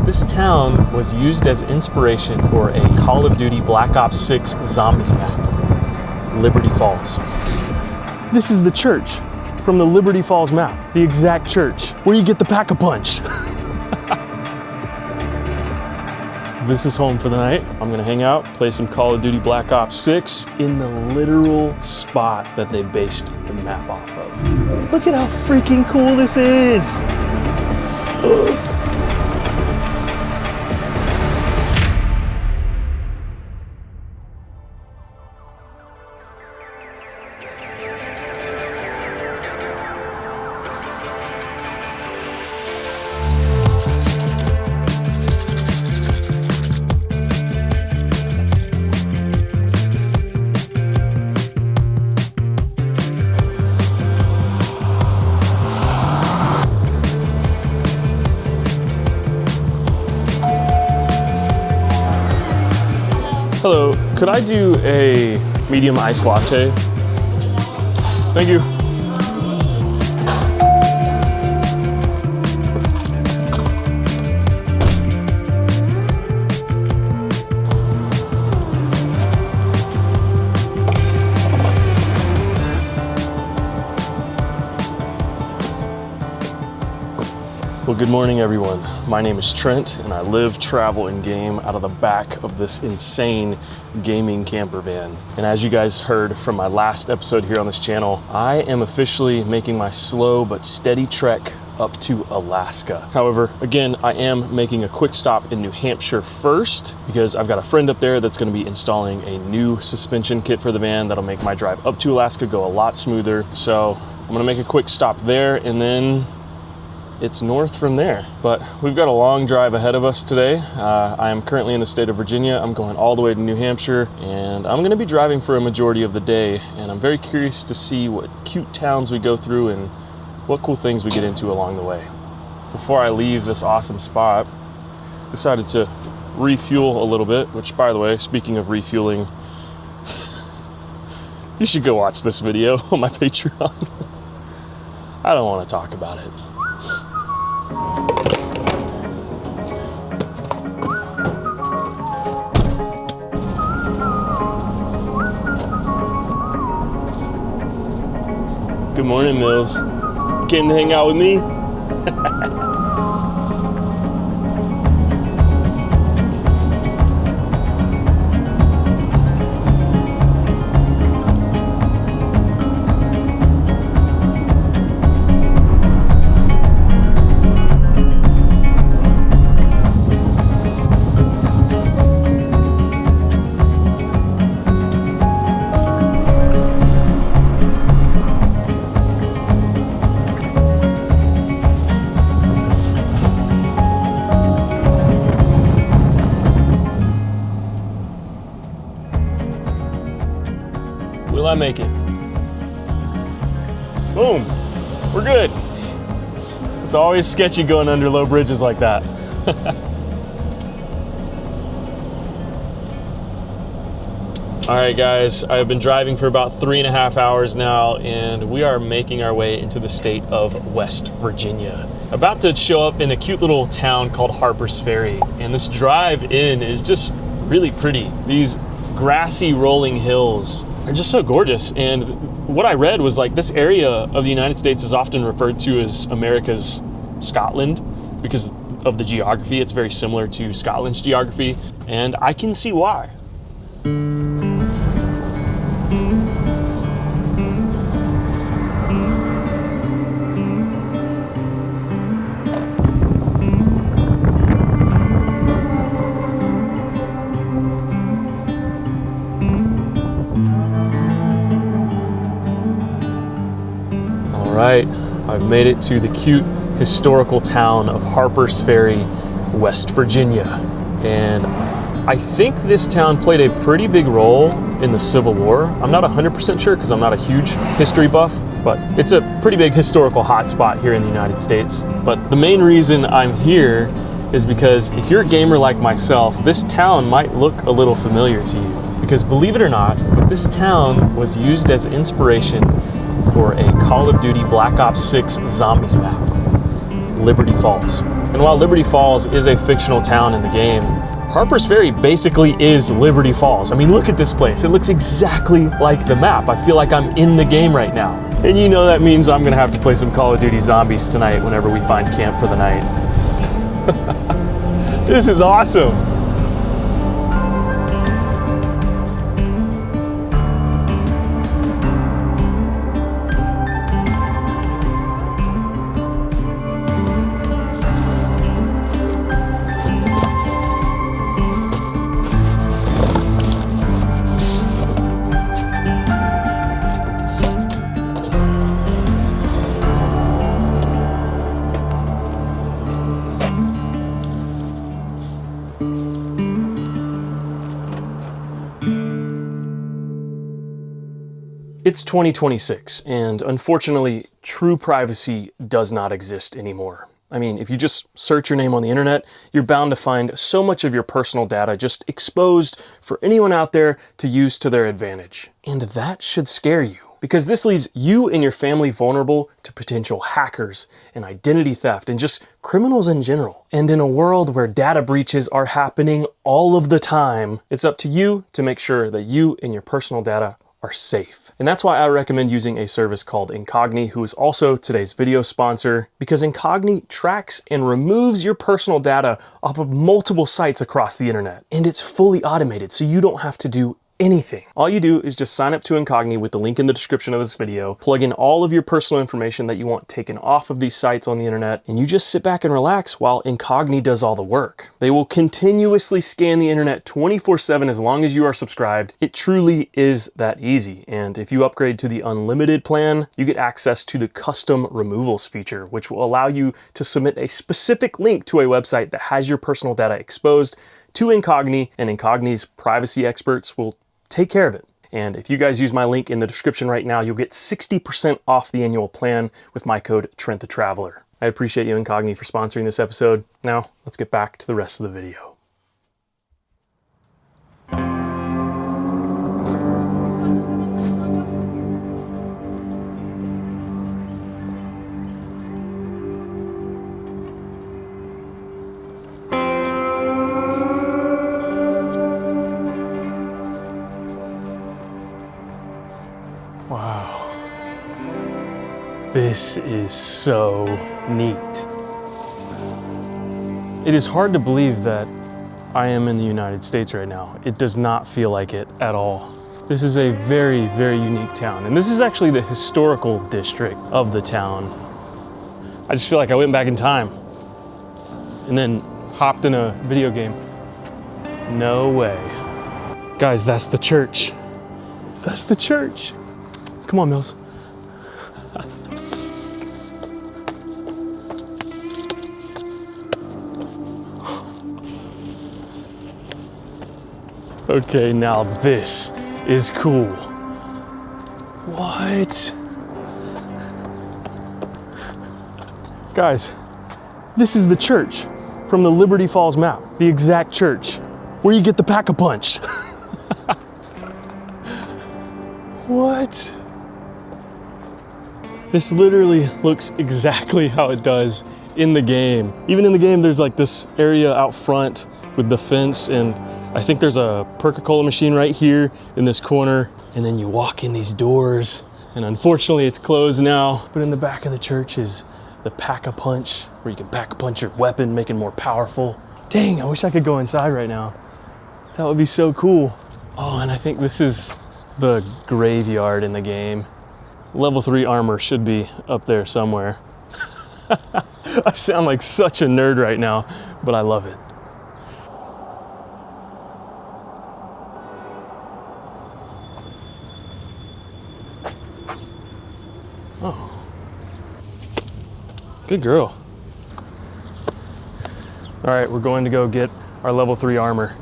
This town was used as inspiration for a Call of Duty Black Ops 6 Zombies map, Liberty Falls. This is the church from the Liberty Falls map, the exact church where you get the Pack-a-Punch. This is home for the night. I'm gonna hang out, play some Call of Duty Black Ops 6 in the literal spot that they based the map off of. Look at how freaking cool this is. Hello, could I do a medium iced latte? Thank you. Well, good morning, everyone. My name is Trent, and I live, travel, and game out of the back of this insane gaming camper van. And as you guys heard from my last episode here on this channel, I am officially making my slow but steady trek up to Alaska. However, again, I am making a quick stop in New Hampshire first because I've got a friend up there that's gonna be installing a new suspension kit for the van that'll make my drive up to Alaska go a lot smoother. So I'm gonna make a quick stop there and then it's north from there. But we've got a long drive ahead of us today. I am currently in the state of Virginia. I'm going all the way to New Hampshire, and I'm gonna be driving for a majority of the day, and I'm very curious to see what cute towns we go through and what cool things we get into along the way. Before I leave this awesome spot, I decided to refuel a little bit, which, by the way, speaking of refueling, you should go watch this video on my Patreon. I don't wanna talk about it. Good morning, Mills. Came to hang out with me? Will I make it? Boom, we're good. It's always sketchy going under low bridges like that. All right, guys, I've been driving for about 3.5 hours now, and we are making our way into the state of West Virginia. About to show up in a cute little town called Harper's Ferry, and this drive in is just really pretty. These grassy rolling hills are just so gorgeous. And what I read was like this area of the United States is often referred to as America's Scotland because of the geography. It's very similar to Scotland's geography, and I can see why. Right, I've made it to the cute historical town of Harper's Ferry, West Virginia. And I think this town played a pretty big role in the Civil War. I'm not 100% sure because I'm not a huge history buff, but it's a pretty big historical hotspot here in the United States. But the main reason I'm here is because if you're a gamer like myself, this town might look a little familiar to you. Because believe it or not, but this town was used as inspiration for a Call of Duty Black Ops 6 Zombies map, Liberty Falls. And And while Liberty Falls is a fictional town in the game, Harper's Ferry basically is Liberty Falls. I mean, look at this place. It looks exactly like the map. I feel like I'm in the game right now. And you know that means I'm gonna have to play some Call of Duty Zombies tonight whenever we find camp for the night. This is awesome. It's 2026, and unfortunately, true privacy does not exist anymore. I mean, if you just search your name on the internet, you're bound to find so much of your personal data just exposed for anyone out there to use to their advantage. And that should scare you, because this leaves you and your family vulnerable to potential hackers and identity theft and just criminals in general. And in a world where data breaches are happening all of the time, it's up to you to make sure that you and your personal data are safe. And that's why I recommend using a service called Incogni, who is also today's video sponsor, because Incogni tracks and removes your personal data off of multiple sites across the internet. And it's fully automated, so you don't have to do anything. All you do is just sign up to Incogni with the link in the description of this video, plug in all of your personal information that you want taken off of these sites on the internet, and you just sit back and relax while Incogni does all the work. They will continuously scan the internet 24/7 as long as you are subscribed. It truly is that easy. And if you upgrade to the unlimited plan, you get access to the custom removals feature, which will allow you to submit a specific link to a website that has your personal data exposed to Incogni, and Incogni's privacy experts will take care of it. And if you guys use my link in the description right now, you'll get 60% off the annual plan with my code Trent the Traveler. I appreciate you, Incogni, for sponsoring this episode. Now, let's get back to the rest of the video. Wow, this is so neat. It is hard to believe that I am in the United States right now. It does not feel like it at all. This is a very, very unique town, and this is actually the historical district of the town. I just feel like I went back in time and then hopped in a video game. No way. Guys, that's the church. That's the church. Come on, Mills. Okay, now this is cool. What? Guys, this is the church from the Liberty Falls map, the exact church where you get the Pack-a-Punch. What? This literally looks exactly how it does in the game. Even in the game, there's like this area out front with the fence, and I think there's a Coca-Cola machine right here in this corner. And then you walk in these doors, and unfortunately it's closed now. But in the back of the church is the Pack-a-Punch, where you can pack-a-punch your weapon, make it more powerful. Dang, I wish I could go inside right now. That would be so cool. Oh, and I think this is the graveyard in the game. Level 3 armor should be up there somewhere. I sound like such a nerd right now, but I love it. Oh. Good girl. All right, we're going to go get our level 3 armor.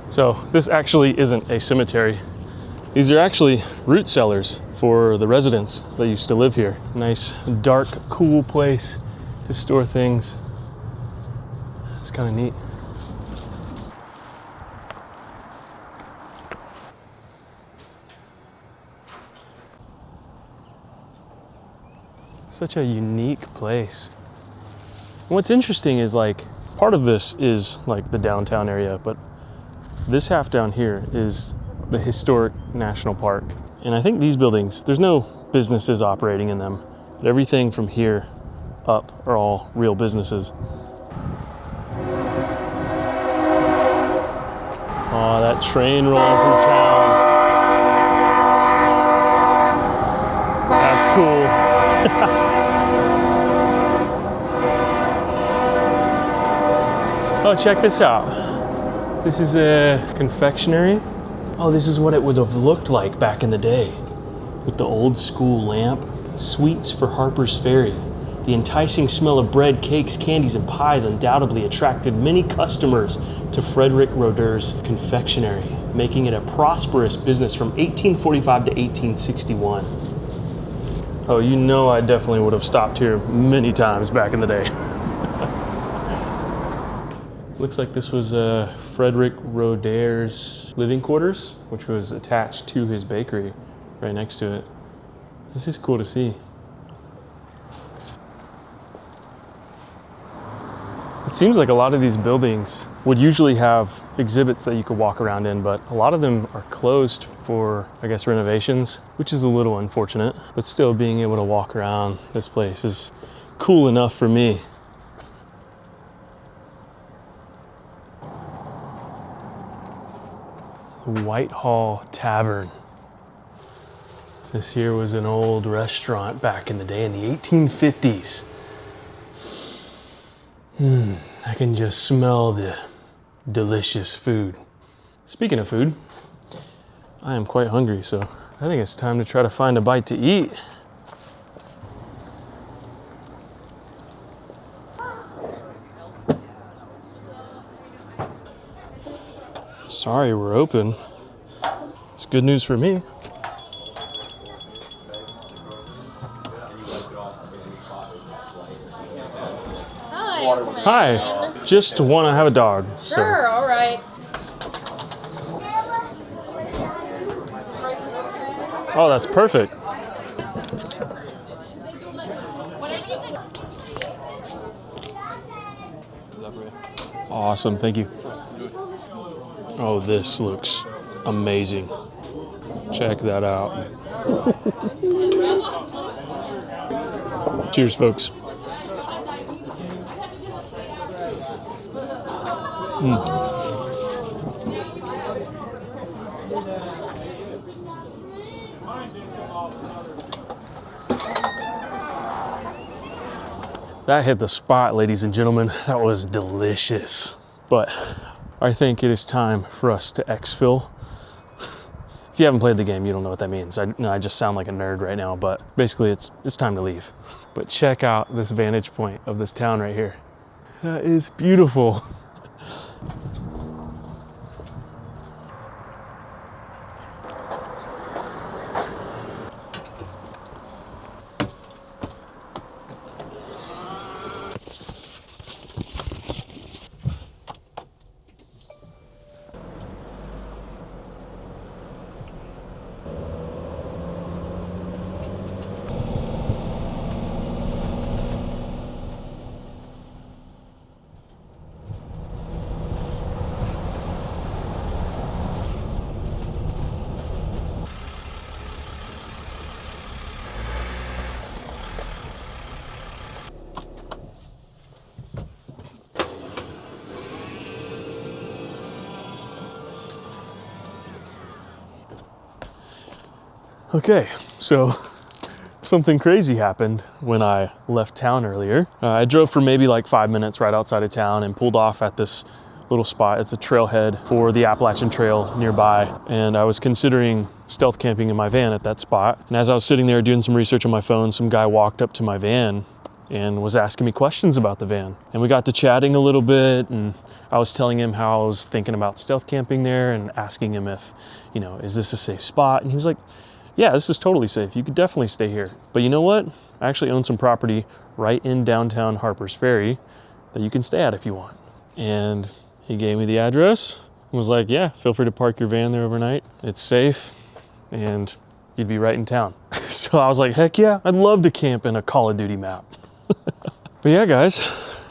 So this actually isn't a cemetery. These are actually root cellars for the residents that used to live here. Nice, dark, cool place to store things. It's kind of neat. Such a unique place. And what's interesting is like, part of this is like the downtown area, but this half down here is the historic national park. And I think these buildings, there's no businesses operating in them, but everything from here up are all real businesses. Oh, that train rolling through town. That's cool. Oh, check this out. This is a confectionery. Oh, this is what it would have looked like back in the day with the old school lamp. Sweets for Harper's Ferry. The enticing smell of bread, cakes, candies, and pies undoubtedly attracted many customers to Frederick Roeder's confectionery, making it a prosperous business from 1845 to 1861. Oh, you know I definitely would have stopped here many times back in the day. Looks like this was Frederick Roeder's living quarters, which was attached to his bakery right next to it. This is cool to see. It seems like a lot of these buildings would usually have exhibits that you could walk around in, but a lot of them are closed for, I guess, renovations, which is a little unfortunate. But still, being able to walk around this place is cool enough for me. Whitehall Tavern. This here was an old restaurant back in the day in the 1850s. I can just smell the delicious food. Speaking of food, I am quite hungry, so I think it's time to try to find a bite to eat. Sorry, we're open. It's good news for me. Hi, just want to have a dog. Sure, all right. Oh, that's perfect. Awesome, thank you. Oh, this looks amazing. Check that out. Cheers, folks. That hit the spot, ladies and gentlemen. That was delicious. But I think it is time for us to exfil. If you haven't played the game, you don't know what that means. I just sound like a nerd right now, but basically it's time to leave. But check out this vantage point of this town right here. That is beautiful. Okay, so something crazy happened when I left town earlier. I drove for maybe like 5 minutes right outside of town and pulled off at this little spot. It's a trailhead for the Appalachian Trail nearby. And I was considering stealth camping in my van at that spot. And as I was sitting there doing some research on my phone, some guy walked up to my van and was asking me questions about the van. And we got to chatting a little bit, and I was telling him how I was thinking about stealth camping there and asking him if, is this a safe spot? And he was like, yeah, this is totally safe. You could definitely stay here. But you know what? I actually own some property right in downtown Harper's Ferry that you can stay at if you want. And he gave me the address and was like, yeah, feel free to park your van there overnight. It's safe and you'd be right in town. So I was like, heck yeah, I'd love to camp in a Call of Duty map. But yeah, guys,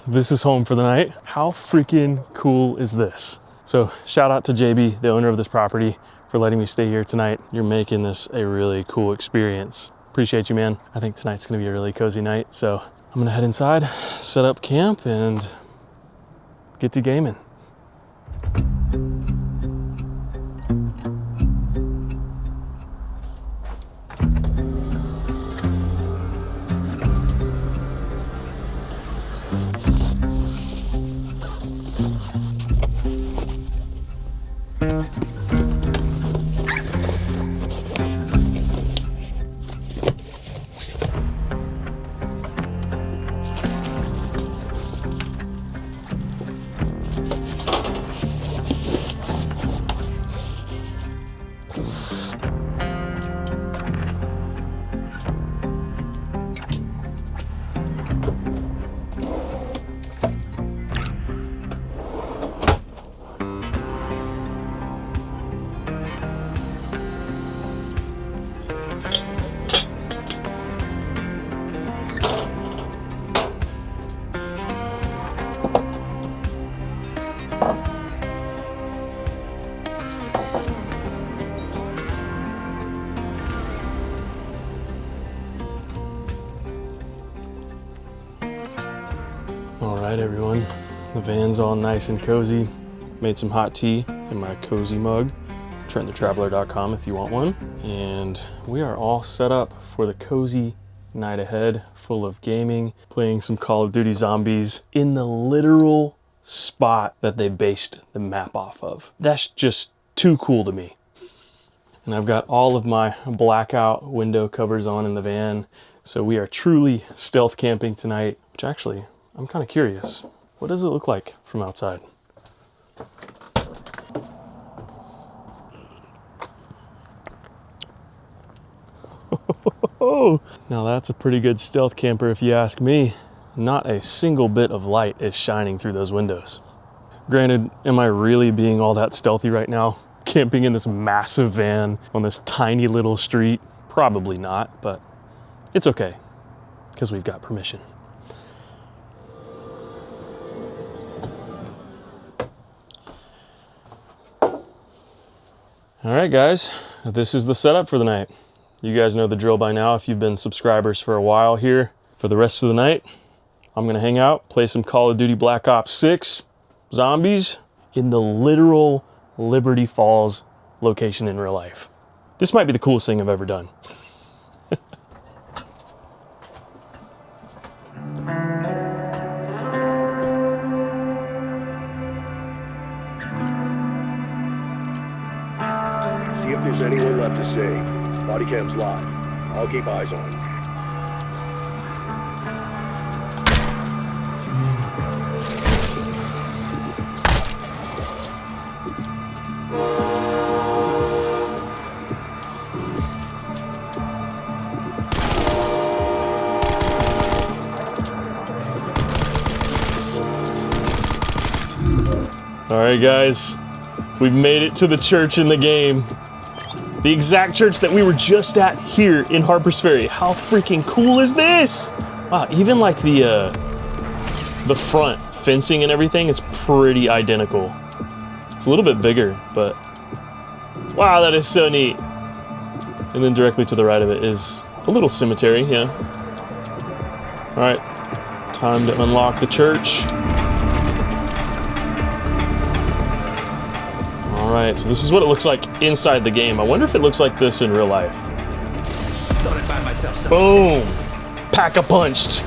this is home for the night. How freaking cool is this? So shout out to JB, the owner of this property, for letting me stay here tonight. You're making this a really cool experience. Appreciate you, man. I think tonight's gonna be a really cozy night. So I'm gonna head inside, set up camp, and get to gaming. All right, everyone, the van's all nice and cozy. Made some hot tea in my cozy mug, TrentTheTraveler.com if you want one. And we are all set up for the cozy night ahead, full of gaming, playing some Call of Duty Zombies in the literal spot that they based the map off of. That's just too cool to me. And I've got all of my blackout window covers on in the van. So we are truly stealth camping tonight, which actually, I'm kind of curious. What does it look like from outside? Now that's a pretty good stealth camper if you ask me. Not a single bit of light is shining through those windows. Granted, am I really being all that stealthy right now? Camping in this massive van on this tiny little street? Probably not, but it's okay, because we've got permission. All right, guys, this is the setup for the night. You guys know the drill by now if you've been subscribers for a while here. For the rest of the night, I'm gonna hang out, play some Call of Duty Black Ops 6 Zombies in the literal Liberty Falls location in real life. This might be the coolest thing I've ever done. See if there's anyone left to save. Body cam's live. I'll keep eyes on him. All right, guys, we've made it to the church in the game. The exact church that we were just at here in Harper's Ferry. How freaking cool is this? Wow, even like the front fencing and everything is pretty identical. It's a little bit bigger, but wow, that is so neat. And then directly to the right of it is a little cemetery, yeah. All right, time to unlock the church. All right, so this is what it looks like inside the game. I wonder if it looks like this in real life. Boom! Pack-a-punched.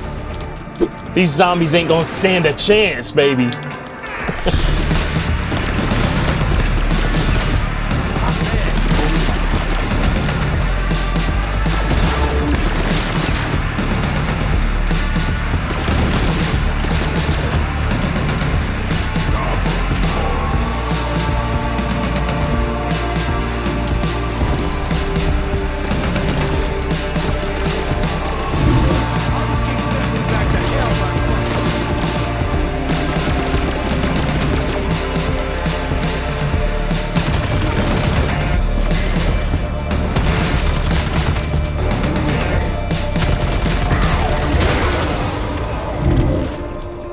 These zombies ain't gonna stand a chance, baby.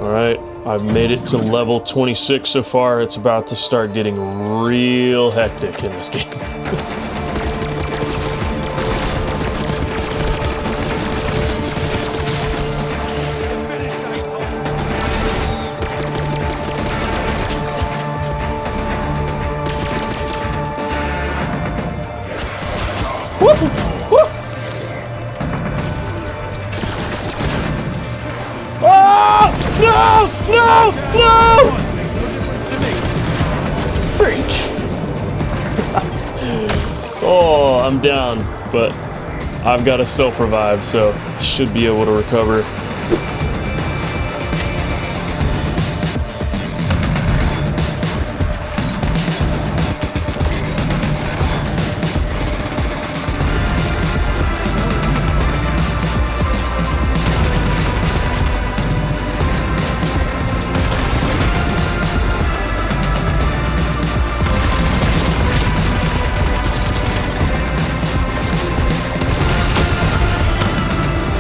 All right, I've made it to level 26 so far. It's about to start getting real hectic in this game. No! Freak! Oh, I'm down, but I've got a self-revive, so I should be able to recover.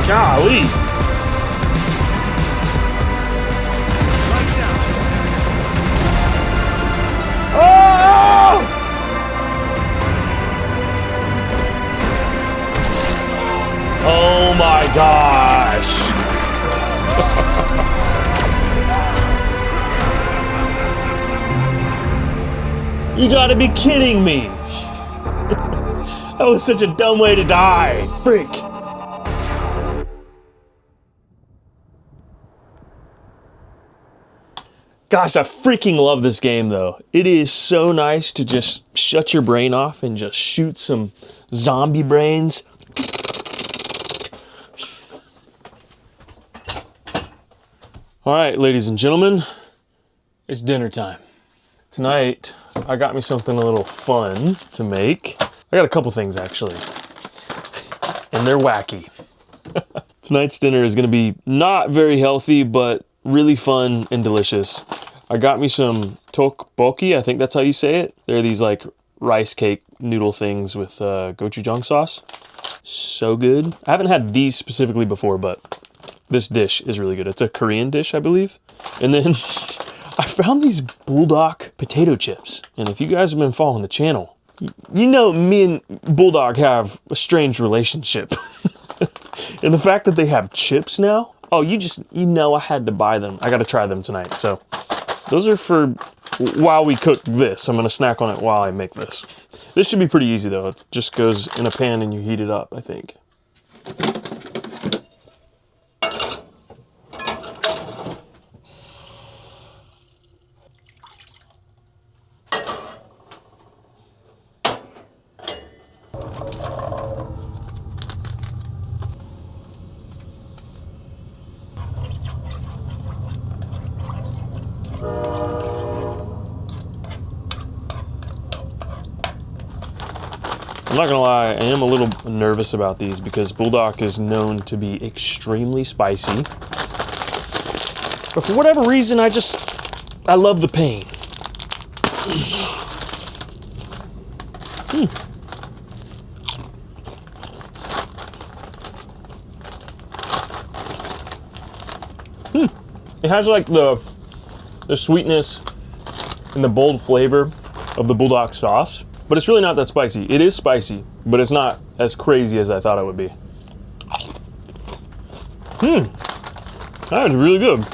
Golly! Oh! Oh my gosh! You gotta be kidding me! That was such a dumb way to die! Freak! Gosh, I freaking love this game though. It is so nice to just shut your brain off and just shoot some zombie brains. All right, ladies and gentlemen, it's dinner time. Tonight, I got me something a little fun to make. I got a couple things actually, and they're wacky. Tonight's dinner is gonna be not very healthy, but really fun and delicious. I got me some tteokbokki, I think that's how you say it. They're these like rice cake noodle things with gochujang sauce. So good. I haven't had these specifically before, but this dish is really good. It's a Korean dish, I believe. And then I found these Bulldog potato chips. And if you guys have been following the channel, you know me and Bulldog have a strange relationship. And the fact that they have chips now, oh, you know I had to buy them. I got to try them tonight. So those are for while we cook this. I'm going to snack on it while I make this. This should be pretty easy though. It just goes in a pan and you heat it up, I think. I'm not gonna lie, I am a little nervous about these because Bulldog is known to be extremely spicy. But for whatever reason, I love the pain. It has like the sweetness and the bold flavor of the Bulldog sauce. But it's really not that spicy. It is spicy, but it's not as crazy as I thought it would be. That was really good.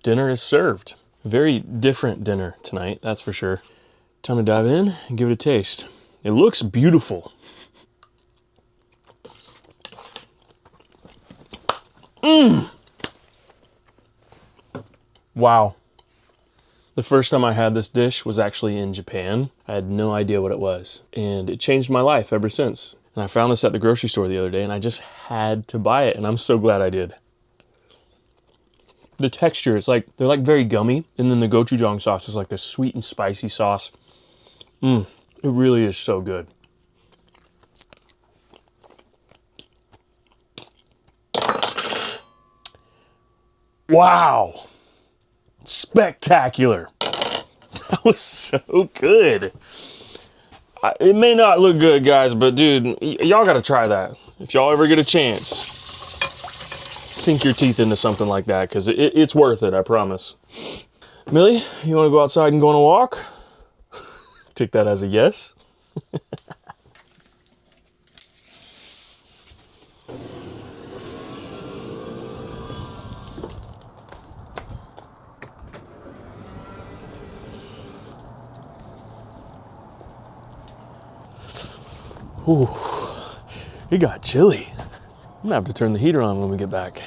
Dinner is served. Very different dinner tonight, that's for sure. Time to dive in and give it a taste. It looks beautiful. Wow. The first time I had this dish was actually in Japan. I had no idea what it was, and it changed my life ever since. And I found this at the grocery store the other day, and I just had to buy it, and I'm so glad I did. The texture is like, they're like very gummy. And then the gochujang sauce is like this sweet and spicy sauce. It really is so good. Wow. Spectacular. That was so good. It may not look good, guys, but dude, y'all gotta try that. If y'all ever get a chance, sink your teeth into something like that, because it's worth it, I promise. Millie, you wanna go outside and go on a walk? Take that as a yes. Ooh, it got chilly. I'm gonna have to turn the heater on when we get back.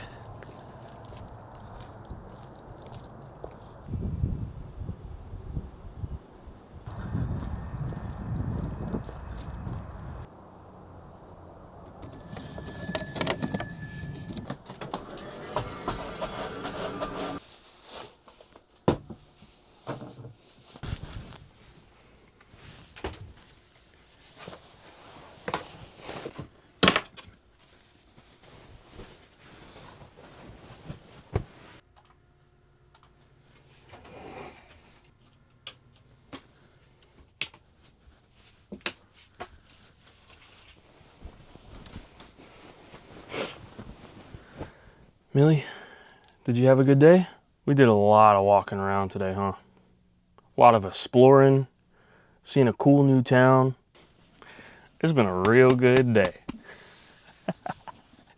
Millie, did you have a good day? We did a lot of walking around today, huh? A lot of exploring, seeing a cool new town. It's been a real good day.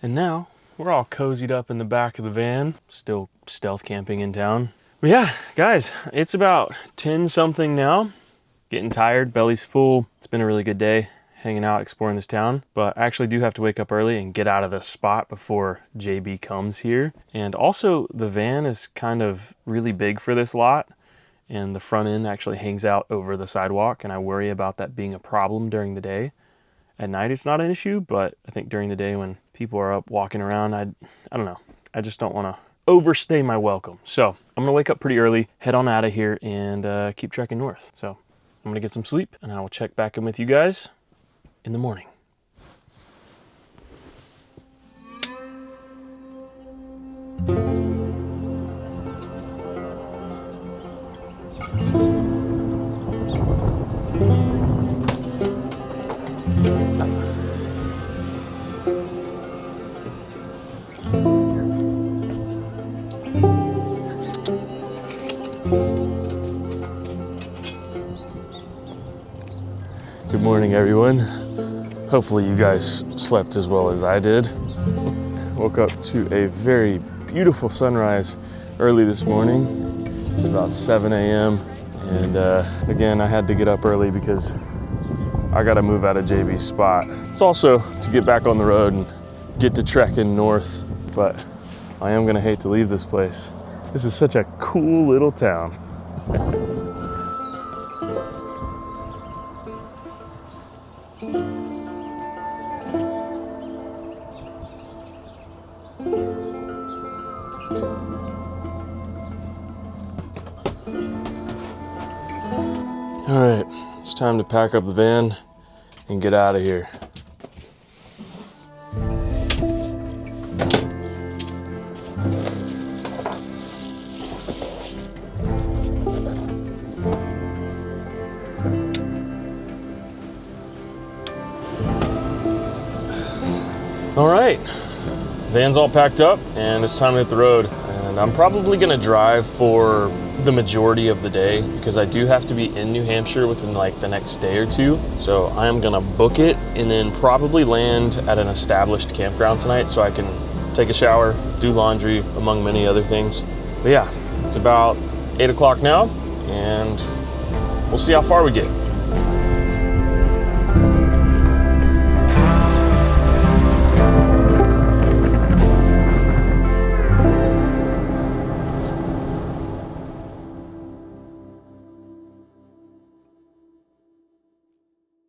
And now, we're all cozied up in the back of the van, still stealth camping in town. But yeah, guys, it's about 10 something now. Getting tired, belly's full. It's been a really good day hanging out, exploring this town. But I actually do have to wake up early and get out of this spot before JB comes here. And also, the van is kind of really big for this lot. And the front end actually hangs out over the sidewalk. And I worry about that being a problem during the day. At night, it's not an issue, but I think during the day when people are up walking around, I don't know. I just don't want to overstay my welcome. So I'm going to wake up pretty early, head on out of here, and keep trekking north. So I'm going to get some sleep, and I will check back in with you guys in the morning. Good morning, everyone. Hopefully you guys slept as well as I did. Woke up to a very beautiful sunrise early this morning. It's about 7 a.m. and again, I had to get up early because I gotta move out of JB's spot. It's also to get back on the road and get to trekking north, but I am gonna hate to leave this place. This is such a cool little town. All right, it's time to pack up the van and get out of here. All right, van's all packed up and it's time to hit the road. And I'm probably gonna drive for the majority of the day because I do have to be in New Hampshire within like the next day or two. So I am gonna book it and then probably land at an established campground tonight so I can take a shower, do laundry, among many other things. But yeah, it's about 8 o'clock now and we'll see how far we get.